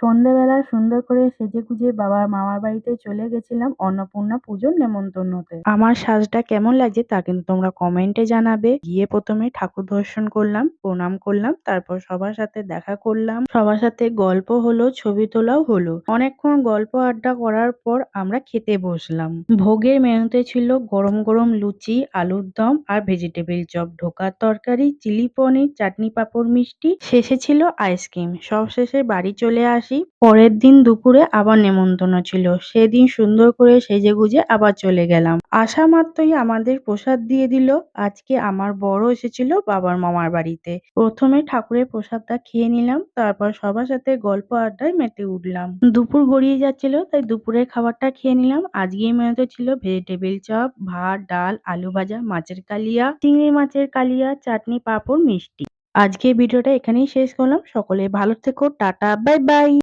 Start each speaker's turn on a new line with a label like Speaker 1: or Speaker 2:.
Speaker 1: সন্ধ্যেবেলা সুন্দর করে সেজেগুজে বাবার মামার বাড়িতে চলে গেছিলাম অন্নপূর্ণা পুজোর নেমন্তন্নতে। আমার সাজটা কেমন লাগছে তা কিন্তু তোমরা কমেন্টে জানাবে। গিয়ে প্রথমে ঠাকুর দর্শন করলাম, প্রণাম করলাম, তারপর সবার সাথে দেখা করলাম, সবার সাথে গল্প হলো, ছবি তোলাও হলো। অনেকক্ষণ গল্প আড্ডা করার পর আমরা খেতে বসলাম। ভোগের মেনুতে ছিল গরম গরম লুচি, আলুর দম আর ভেজিটেবিল চপ, ঢোকার তরকারি, চিলি পনির, চাটনি, পাঁপড়, মিষ্টি, শেষে ছিল আইসক্রিম। সব শেষে বাড়ি চলে আসি। পরের দিন দুপুরে আবার নেমন্তন্ন ছিল। সেদিন সুন্দর করে সেজেগুজে আবার চলে গেলাম। আসা মাত্রই আমাদের প্রসাদ দিয়ে দিল। আজকে আমার বড় এসেছিল বাবার মামার বাড়িতে। প্রথমে ঠাকুরের প্রসাদটা খেয়ে নিলাম, তারপর সবার সাথে গল্প আড্ডায় মেতে উঠলাম। দুপুর গড়িয়ে যাচ্ছিল, তাই দুপুরের খাবারটা খেয়ে নিলাম। আজকের মেনুতে ছিল ভেজিটেবিল চপ, ভাত, ডাল, আলু ভাজা, মাছের কালিয়া, চিংড়ি মাছের কালিয়া, চাটনি, পাঁপড়, মিষ্টি। আজকের ভিডিওটা এখানেই শেষ করলাম। সকলে ভালো থেকো, টাটা, বাই বাই।